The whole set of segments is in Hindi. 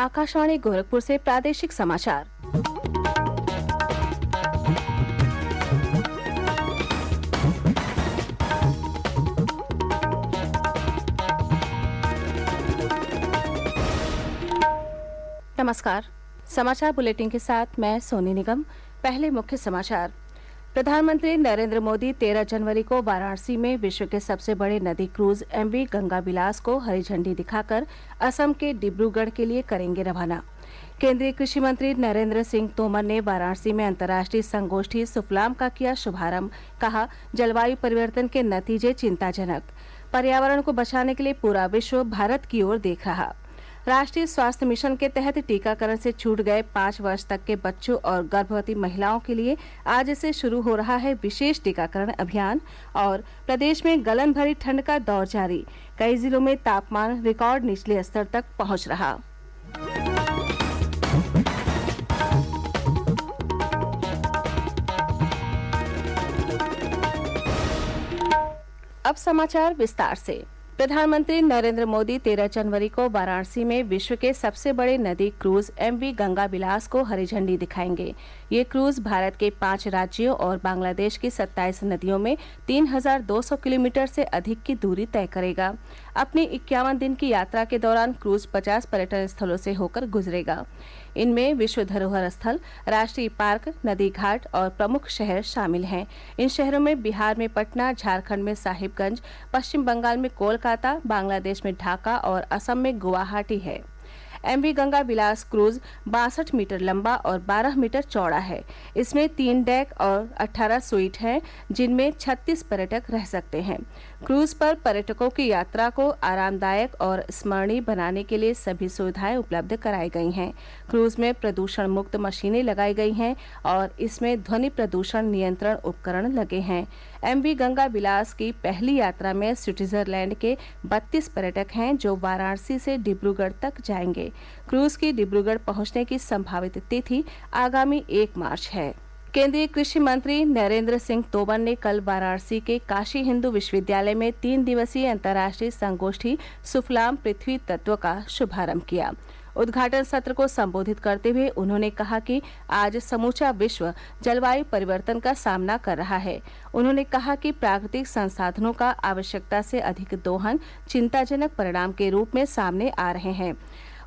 आकाशवाणी गोरखपुर से प्रादेशिक समाचार। नमस्कार। समाचार बुलेटिन के साथ मैं सोनी निगम। पहले मुख्य समाचार। प्रधानमंत्री नरेंद्र मोदी 13 जनवरी को वाराणसी में विश्व के सबसे बड़े नदी क्रूज MV गंगा विलास को हरी झंडी दिखाकर असम के डिब्रूगढ़ के लिए करेंगे रवाना। केंद्रीय कृषि मंत्री नरेंद्र सिंह तोमर ने वाराणसी में अंतर्राष्ट्रीय संगोष्ठी सुफलाम का किया शुभारंभ। कहा, जलवायु परिवर्तन के नतीजे चिंताजनक। पर्यावरण को बचाने के लिए पूरा विश्व भारत की ओर देख रहा। राष्ट्रीय स्वास्थ्य मिशन के तहत टीकाकरण से छूट गए 5 वर्ष तक के बच्चों और गर्भवती महिलाओं के लिए आज से शुरू हो रहा है विशेष टीकाकरण अभियान। और प्रदेश में गलन भरी ठंड का दौर जारी। कई जिलों में तापमान रिकॉर्ड निचले स्तर तक पहुंच रहा। अब समाचार विस्तार से। प्रधानमंत्री नरेंद्र मोदी 13 जनवरी को वाराणसी में विश्व के सबसे बड़े नदी क्रूज MV गंगा विलास को हरी झंडी दिखाएंगे। ये क्रूज भारत के 5 राज्यों और बांग्लादेश की 27 नदियों में 3200 किलोमीटर से अधिक की दूरी तय करेगा। अपनी 51 दिन की यात्रा के दौरान क्रूज 50 पर्यटन स्थलों से होकर गुजरेगा। इनमें विश्व धरोहर स्थल, राष्ट्रीय पार्क, नदी घाट और प्रमुख शहर शामिल हैं। इन शहरों में बिहार में पटना, झारखंड में साहिबगंज, पश्चिम बंगाल में कोलकाता, बांग्लादेश में ढाका और असम में गुवाहाटी है। MV गंगा विलास क्रूज 62 मीटर लंबा और 12 मीटर चौड़ा है। इसमें 3 डेक और 18 स्वीट हैं, जिनमें 36 पर्यटक रह सकते हैं। क्रूज पर पर्यटकों की यात्रा को आरामदायक और स्मरणीय बनाने के लिए सभी सुविधाएं उपलब्ध कराई गई हैं। क्रूज में प्रदूषण मुक्त मशीनें लगाई गई हैं और इसमें ध्वनि प्रदूषण नियंत्रण उपकरण लगे हैं। MV गंगा विलास की पहली यात्रा में स्विट्जरलैंड के 32 पर्यटक हैं, जो वाराणसी से डिब्रूगढ़ तक जाएंगे। क्रूज की डिब्रूगढ़ पहुंचने की संभावित तिथि आगामी 1 मार्च है। केंद्रीय कृषि मंत्री नरेंद्र सिंह तोमर ने कल वाराणसी के काशी हिंदू विश्वविद्यालय में 3 दिवसीय अंतर्राष्ट्रीय संगोष्ठी सुफलाम पृथ्वी तत्व का शुभारंभ किया। उद्घाटन सत्र को संबोधित करते हुए उन्होंने कहा कि आज समूचा विश्व जलवायु परिवर्तन का सामना कर रहा है। उन्होंने कहा कि प्राकृतिक संसाधनों का आवश्यकता से अधिक दोहन चिंताजनक परिणाम के रूप में सामने आ रहे हैं।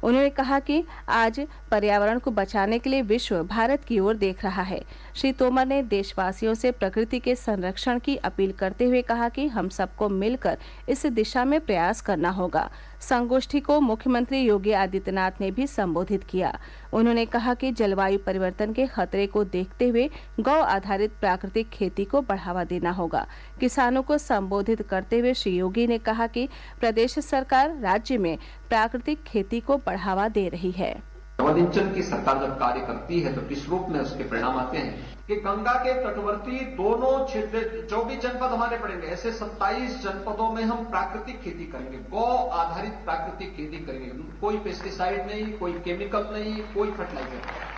उन्होंने कहा कि आज पर्यावरण को बचाने के लिए विश्व भारत की ओर देख रहा है। श्री तोमर ने देशवासियों से प्रकृति के संरक्षण की अपील करते हुए कहा कि हम सबको मिलकर इस दिशा में प्रयास करना होगा। संगोष्ठी को मुख्यमंत्री योगी आदित्यनाथ ने भी संबोधित किया। उन्होंने कहा कि जलवायु परिवर्तन के खतरे को देखते हुए गौ आधारित प्राकृतिक खेती को बढ़ावा देना होगा। किसानों को संबोधित करते हुए श्री योगी ने कहा कि प्रदेश सरकार राज्य में प्राकृतिक खेती को बढ़ावा दे रही है। नवोदिंचन की सरकार जब कार्य करती है तो किस रूप में उसके परिणाम आते हैं कि गंगा के तटवर्ती दोनों क्षेत्र 24 जनपद हमारे पड़ेंगे। ऐसे 27 जनपदों में हम प्राकृतिक खेती करेंगे, गौ आधारित प्राकृतिक खेती करेंगे। कोई पेस्टिसाइड नहीं, कोई केमिकल नहीं, कोई फर्टिलाइजर नहीं।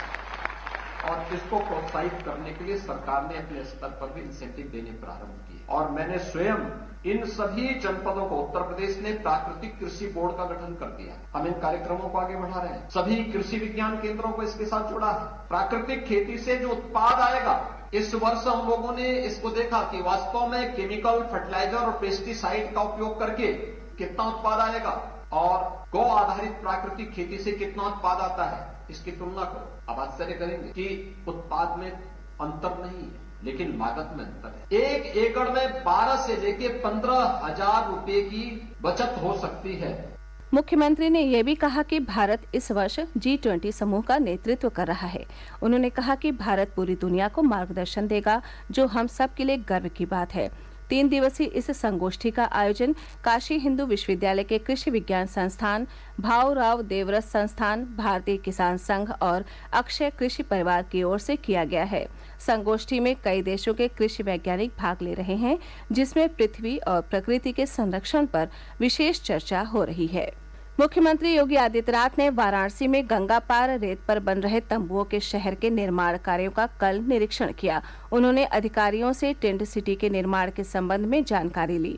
और इसको प्रोत्साहित करने के लिए सरकार ने अपने स्तर पर भी इंसेंटिव देने प्रारंभ किए। और मैंने स्वयं इन सभी जनपदों को, उत्तर प्रदेश ने प्राकृतिक कृषि बोर्ड का गठन कर दिया। हम इन कार्यक्रमों को आगे बढ़ा रहे हैं। सभी कृषि विज्ञान केंद्रों को इसके साथ जोड़ा है। प्राकृतिक खेती से जो उत्पाद आएगा, इस वर्ष हम लोगों ने इसको देखा कि वास्तव में केमिकल, फर्टिलाइजर और पेस्टिसाइड का उपयोग करके कितना उत्पाद आएगा और गौ आधारित प्राकृतिक खेती से कितना उत्पाद आता है, इसकी तुलना करो। अब आश्चर्य करेंगे कि उत्पाद में अंतर नहीं है, लेकिन लागत में अंतर है। 1 एकड़ में 12 से लेके 15,000 रुपए की बचत हो सकती है। मुख्यमंत्री ने यह भी कहा कि भारत इस वर्ष G20 समूह का नेतृत्व कर रहा है। उन्होंने कहा कि भारत पूरी दुनिया को मार्गदर्शन देगा, जो हम सब के लिए गर्व की बात है। 3 दिवसीय इस संगोष्ठी का आयोजन काशी हिंदू विश्वविद्यालय के कृषि विज्ञान संस्थान, भाऊराव देवरस संस्थान, भारतीय किसान संघ और अक्षय कृषि परिवार की ओर से किया गया है। संगोष्ठी में कई देशों के कृषि वैज्ञानिक भाग ले रहे हैं, जिसमें पृथ्वी और प्रकृति के संरक्षण पर विशेष चर्चा हो रही है। मुख्यमंत्री योगी आदित्यनाथ ने वाराणसी में गंगा पार रेत पर बन रहे तंबुओं के शहर के निर्माण कार्यों का कल निरीक्षण किया। उन्होंने अधिकारियों से टेंट सिटी के निर्माण के संबंध में जानकारी ली।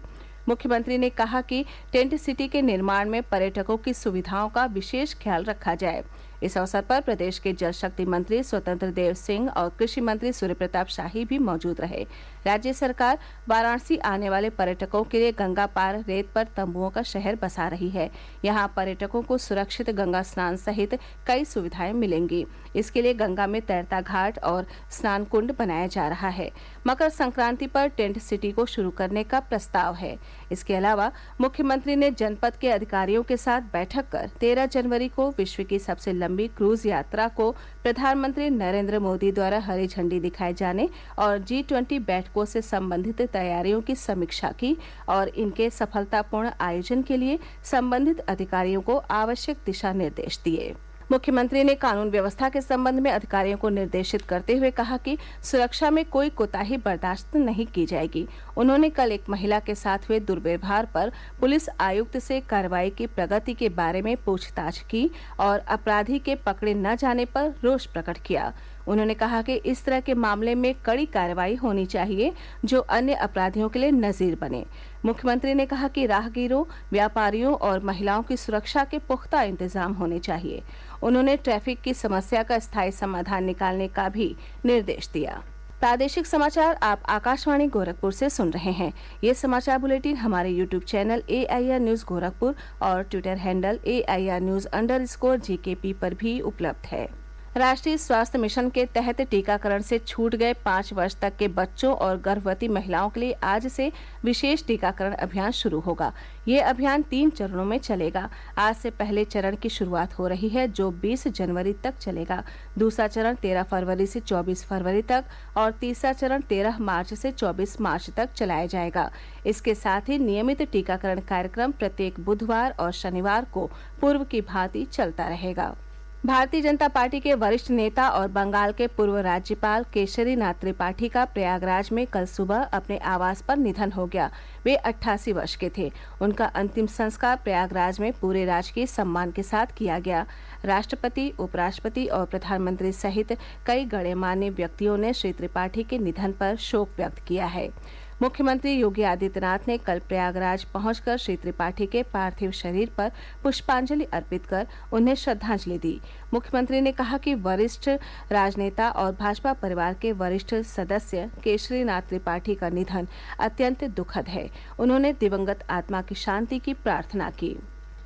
मुख्यमंत्री ने कहा कि टेंट सिटी के निर्माण में पर्यटकों की सुविधाओं का विशेष ख्याल रखा जाए। इस अवसर पर प्रदेश के जल शक्ति मंत्री स्वतंत्र देव सिंह और कृषि मंत्री सूर्य प्रताप शाही भी मौजूद रहे। राज्य सरकार वाराणसी आने वाले पर्यटकों के लिए गंगा पार रेत पर तंबुओं का शहर बसा रही है। यहाँ पर्यटकों को सुरक्षित गंगा स्नान सहित कई सुविधाएं मिलेंगी। इसके लिए गंगा में तैरता घाट और स्नान कुंड बनाया जा रहा है। मकर संक्रांति पर टेंट सिटी को शुरू करने का प्रस्ताव है। इसके अलावा मुख्यमंत्री ने जनपद के अधिकारियों के साथ बैठक कर 13 जनवरी को विश्व की सबसे लंबी क्रूज यात्रा को प्रधानमंत्री नरेंद्र मोदी द्वारा हरी झंडी दिखाए जाने और G20 बैठकों से संबंधित तैयारियों की समीक्षा की और इनके सफलतापूर्ण आयोजन के लिए संबंधित अधिकारियों को आवश्यक दिशा निर्देश दिए। मुख्यमंत्री ने कानून व्यवस्था के संबंध में अधिकारियों को निर्देशित करते हुए कहा कि सुरक्षा में कोई कोताही बर्दाश्त नहीं की जाएगी। उन्होंने कल एक महिला के साथ हुए दुर्व्यवहार पर पुलिस आयुक्त से कार्रवाई की प्रगति के बारे में पूछताछ की और अपराधी के पकड़े न जाने पर रोष प्रकट किया। उन्होंने कहा कि इस तरह के मामले में कड़ी कार्रवाई होनी चाहिए जो अन्य अपराधियों के लिए नजीर बने। मुख्यमंत्री ने कहा कि राहगीरों, व्यापारियों और महिलाओं की सुरक्षा के पुख्ता इंतजाम होने चाहिए। उन्होंने ट्रैफिक की समस्या का स्थायी समाधान निकालने का भी निर्देश दिया। प्रादेशिक समाचार आप आकाशवाणी गोरखपुर से सुन रहे हैं। ये समाचार बुलेटिन हमारे YouTube channel AIR news Gorakhpur और ट्विटर हैंडल AIR News_GKP पर भी उपलब्ध है। राष्ट्रीय स्वास्थ्य मिशन के तहत टीकाकरण से छूट गए 5 वर्ष तक के बच्चों और गर्भवती महिलाओं के लिए आज से विशेष टीकाकरण अभियान शुरू होगा। ये अभियान 3 चरणों में चलेगा। आज से पहले चरण की शुरुआत हो रही है जो 20 जनवरी तक चलेगा। दूसरा चरण 13 फरवरी से 24 फरवरी तक और तीसरा चरण 13 मार्च से 24 मार्च तक चलाया जाएगा। इसके साथ ही नियमित टीकाकरण कार्यक्रम प्रत्येक बुधवार और शनिवार को पूर्व की भांति चलता रहेगा। भारतीय जनता पार्टी के वरिष्ठ नेता और बंगाल के पूर्व राज्यपाल केशरी नाथ त्रिपाठी का प्रयागराज में कल सुबह अपने आवास पर निधन हो गया। वे 88 वर्ष के थे। उनका अंतिम संस्कार प्रयागराज में पूरे राजकीय सम्मान के साथ किया गया। राष्ट्रपति, उपराष्ट्रपति और प्रधानमंत्री सहित कई गणमान्य व्यक्तियों ने श्री त्रिपाठी के निधन पर शोक व्यक्त किया है। मुख्यमंत्री योगी आदित्यनाथ ने कल प्रयागराज पहुंचकर श्री त्रिपाठी के पार्थिव शरीर पर पुष्पांजलि अर्पित कर उन्हें श्रद्धांजलि दी। मुख्यमंत्री ने कहा कि वरिष्ठ राजनेता और भाजपा परिवार के वरिष्ठ सदस्य केशरी नाथ त्रिपाठी का निधन अत्यंत दुखद है। उन्होंने दिवंगत आत्मा की शांति की प्रार्थना की।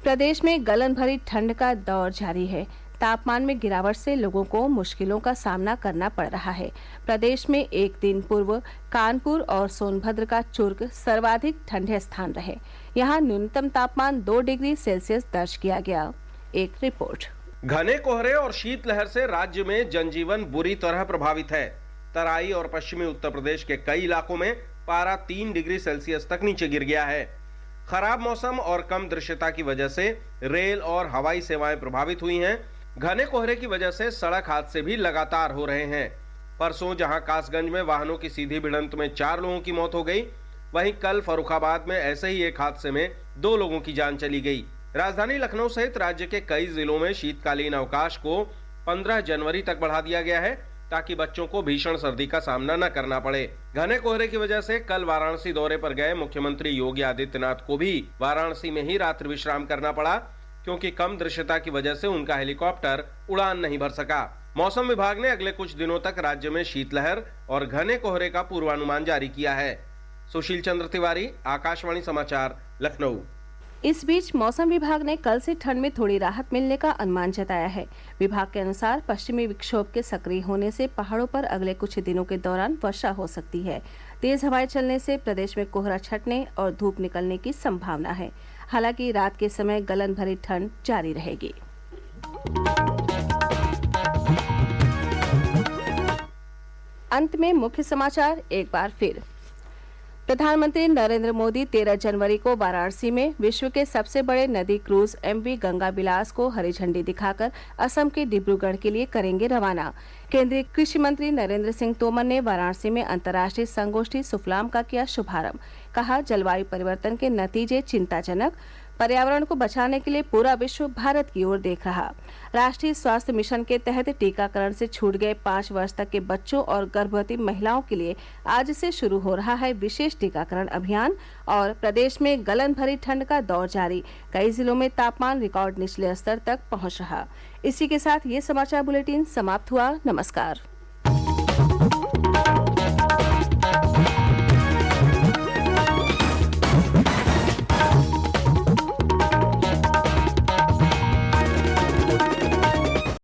प्रदेश में गलन भरी ठंड का दौर जारी है। तापमान में गिरावट से लोगों को मुश्किलों का सामना करना पड़ रहा है। प्रदेश में एक दिन पूर्व कानपुर और सोनभद्र का चुर्क सर्वाधिक ठंडे स्थान रहे। यहाँ न्यूनतम तापमान 2 डिग्री सेल्सियस दर्ज किया गया। एक रिपोर्ट। घने कोहरे और शीतलहर से राज्य में जनजीवन बुरी तरह प्रभावित है। तराई और पश्चिमी उत्तर प्रदेश के कई इलाकों में पारा 3 डिग्री सेल्सियस तक नीचे गिर गया है। खराब मौसम और कम दृश्यता की वजह से रेल और हवाई सेवाएं प्रभावित हुई हैं। घने कोहरे की वजह से सड़क हादसे भी लगातार हो रहे हैं। परसों जहां कासगंज में वाहनों की सीधी भिड़ंत में 4 लोगों की मौत हो गई, वहीं कल फर्रुखाबाद में ऐसे ही एक हादसे में 2 लोगों की जान चली गई। राजधानी लखनऊ सहित राज्य के कई जिलों में शीतकालीन अवकाश को 15 जनवरी तक बढ़ा दिया गया है ताकि बच्चों को भीषण सर्दी का सामना न करना पड़े। घने कोहरे की वजह से कल वाराणसी दौरे पर गए मुख्यमंत्री योगी आदित्यनाथ को भी वाराणसी में ही रात्रि विश्राम करना पड़ा क्योंकि कम दृश्यता की वजह से उनका हेलीकॉप्टर उड़ान नहीं भर सका। मौसम विभाग ने अगले कुछ दिनों तक राज्य में शीतलहर और घने कोहरे का पूर्वानुमान जारी किया है। सुशील चंद्र तिवारी, आकाशवाणी समाचार, लखनऊ। इस बीच मौसम विभाग ने कल से ठंड में थोड़ी राहत मिलने का अनुमान जताया है। विभाग के अनुसार पश्चिमी विक्षोभ के सक्रिय होने से पहाड़ों पर अगले कुछ दिनों के दौरान वर्षा हो सकती है। तेज हवाएं चलने से प्रदेश में कोहरा छटने और धूप निकलने की संभावना है। हालांकि रात के समय गलन भरी ठंड जारी रहेगी। अंत में मुख्य समाचार एक बार फिर। प्रधानमंत्री नरेंद्र मोदी 13 जनवरी को वाराणसी में विश्व के सबसे बड़े नदी क्रूज MV गंगा बिलास को हरी झंडी दिखाकर असम के डिब्रूगढ़ के लिए करेंगे रवाना। केंद्रीय कृषि मंत्री नरेंद्र सिंह तोमर ने वाराणसी में अंतर्राष्ट्रीय संगोष्ठी सुफलाम का किया शुभारंभ। कहा, जलवायु परिवर्तन के नतीजे चिंताजनक, पर्यावरण को बचाने के लिए पूरा विश्व भारत की ओर देख रहा। राष्ट्रीय स्वास्थ्य मिशन के तहत टीकाकरण से छूट गए 5 वर्ष तक के बच्चों और गर्भवती महिलाओं के लिए आज से शुरू हो रहा है विशेष टीकाकरण अभियान। और प्रदेश में गलन भरी ठंड का दौर जारी, कई जिलों में तापमान रिकॉर्ड निचले स्तर तक पहुंच रहा। इसी के साथ ये समाचार बुलेटिन समाप्त हुआ। नमस्कार।